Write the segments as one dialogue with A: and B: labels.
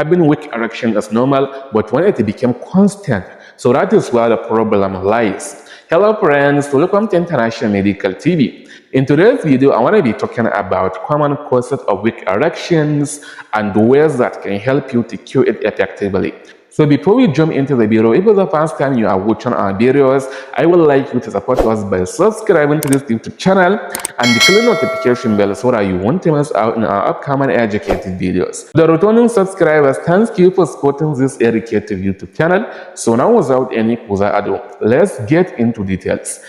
A: Having weak erection is normal, but when it became constant, so that is where the problem lies. Hello friends, welcome to International Medical TV. In today's video, I want to be talking about common causes of weak erections and ways that can help you to cure it effectively. So before we jump into the video, if it's the first time you are watching our videos, I would like you to support us by subscribing to this YouTube channel and click the notification bell so that you won't miss out on our upcoming educative videos. The returning subscribers, thank you for supporting this educative YouTube channel. So now without any further ado, let's get into details.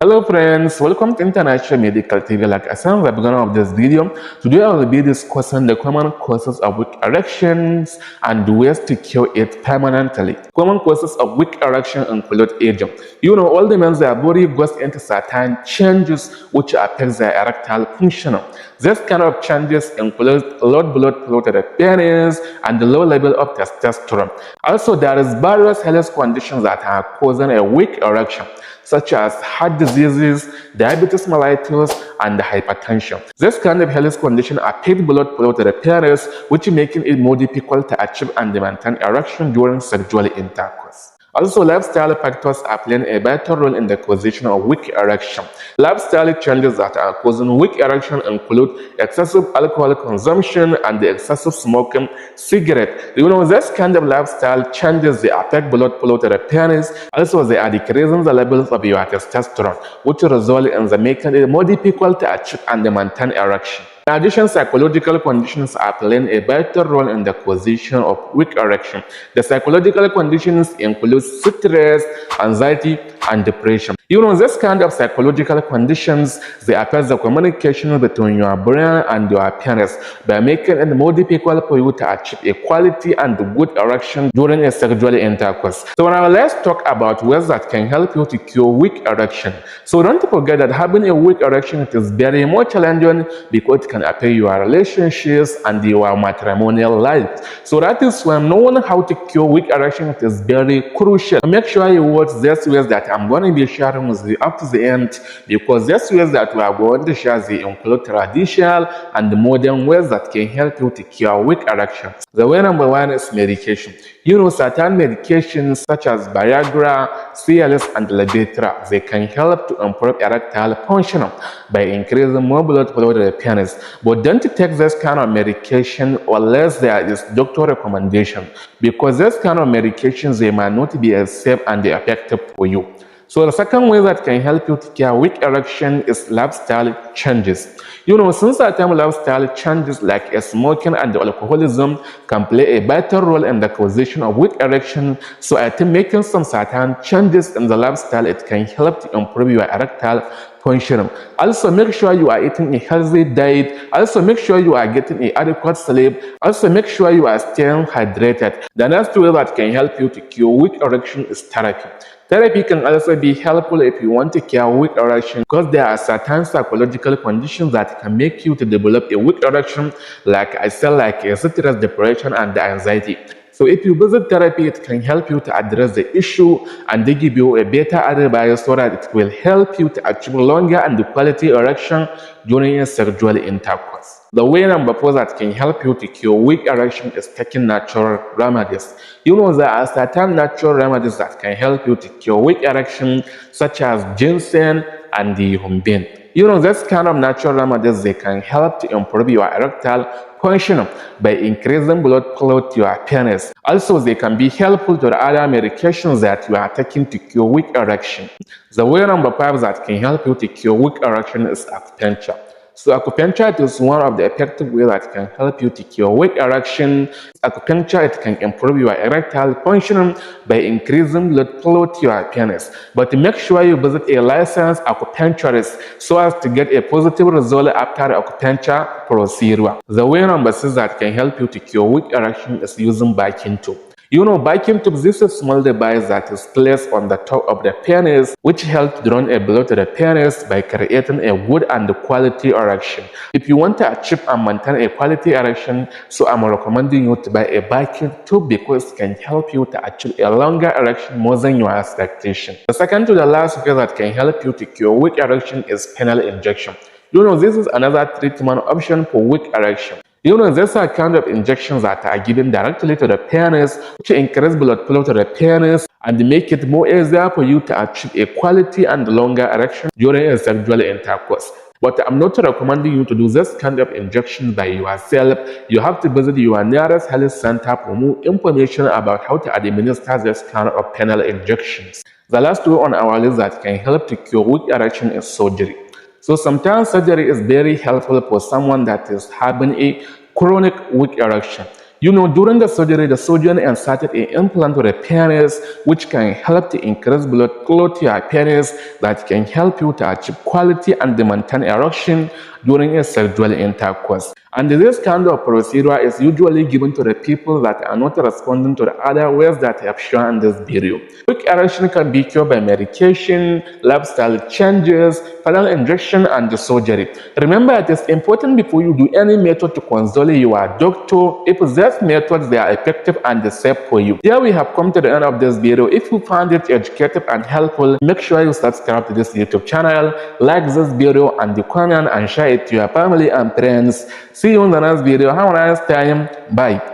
A: Hello friends, welcome to International Medical TV. Like I said at the beginning of this video, today I will be discussing the common causes of weak erections and ways to cure it permanently. Common causes of weak erection include aging. You know, all the men, their body goes into certain changes which affect their erectile function. This kind of changes include low blood flow to the penis and the low level of testosterone. Also, there is various health conditions that are causing a weak erection, such as heart diseases, diabetes mellitus, and hypertension. This kind of health condition affect blood flow to the penis, which making it more difficult to achieve and maintain erection during sexual intercourse. Also, lifestyle factors are playing a vital role in the causation of weak erection. Lifestyle changes that are causing weak erection include excessive alcohol consumption and the excessive smoking cigarette. You know, this kind of lifestyle changes, they affect blood flow to the penis. Also, they are decreasing the levels of your testosterone, which result in the making it more difficult to achieve and maintain erection. In addition, psychological conditions are playing a vital role in the causation of weak erection. The psychological conditions include stress, anxiety, and depression. You know, this kind of psychological conditions, they affect the communication between your brain and your penis by making it more difficult for you to achieve a quality and good erection during a sexual intercourse. So now let's talk about ways that can help you to cure weak erection. So don't forget that having a weak erection, it is very more challenging because it can affect your relationships and your matrimonial life. So that is why knowing how to cure weak erection, it is very crucial. Make sure you watch these ways that I'm going to be sharing with you up to the end, because these ways that we are going to share, they include traditional and modern ways that can help you to cure weak erections. The way number one is medication. You know, certain medications such as Viagra, Cialis, and Levitra, they can help to improve erectile function by increasing more blood flow to the penis. But don't take this kind of medication unless there is doctor recommendation, because this kind of medications, they might not be as safe and effective for you. So the second way that can help you to cure weak erection is lifestyle changes. You know, since certain lifestyle changes like smoking and alcoholism can play a vital role in the causation of weak erection, so I think making some certain changes in the lifestyle, it can help to improve your erectile function. Also, make sure you are eating a healthy diet. Also, make sure you are getting an adequate sleep. Also, make sure you are staying hydrated. The next way that can help you to cure weak erection is therapy. Therapy can also be helpful if you want to cure weak erection, because there are certain psychological conditions that can make you to develop a weak erection, like I said, like stress, depression, and anxiety. So if you visit therapy, it can help you to address the issue and they give you a better advice so that it will help you to achieve longer and quality erection during a sexual intercourse. The way number four that can help you to cure weak erection is taking natural remedies. You know, there are certain natural remedies that can help you to cure weak erection, such as ginseng and the humbin. You know, this kind of natural remedies, they can help to improve your erectile function by increasing blood flow to your penis. Also, they can be helpful to the other medications that you are taking to cure weak erection. The way number five that can help you to cure weak erection is acupuncture. So acupuncture is one of the effective ways that can help you to cure weak erection. Acupuncture, it can improve your erectile function by increasing blood flow to your penis. But make sure you visit a licensed acupuncturist so as to get a positive result after the acupuncture procedure. The way number six that can help you to cure weak erection is using vacuum tube. You know, vacuum tube, this is a small device that is placed on the top of the penis, which helps drain a blood to the penis by creating a good and quality erection. If you want to achieve and maintain a quality erection, so I'm recommending you to buy a vacuum tube because it can help you to achieve a longer erection more than your expectation. The second to the last way that can help you to cure weak erection is penile injection. You know, this is another treatment option for weak erection. You know, these are kind of injections that are given directly to the penis to increase blood flow to the penis and make it more easier for you to achieve a quality and longer erection during a sexual intercourse. But I'm not recommending you to do this kind of injection by yourself. You have to visit your nearest health center for more information about how to administer this kind of penile injections. The last one on our list that can help to cure weak erection is surgery. So sometimes surgery is very helpful for someone that is having a chronic weak erection. You know, during the surgeon inserted an implant to the penis, which can help to increase blood flow to your penis, that can help you to achieve quality and maintain erection during a sexual intercourse. And this kind of procedure is usually given to the people that are not responding to the other ways that I have shown in this video. Weak erection can be cured by medication, lifestyle changes, penile injection, and the surgery. Remember, it is important before you do any method to consult your doctor if these methods they are effective and safe for you. Here we have come to the end of this video. If you found it educative and helpful, make sure you subscribe to this YouTube channel, like this video and comment and share it to your family and friends. See you in the next video. Have a nice time. Bye.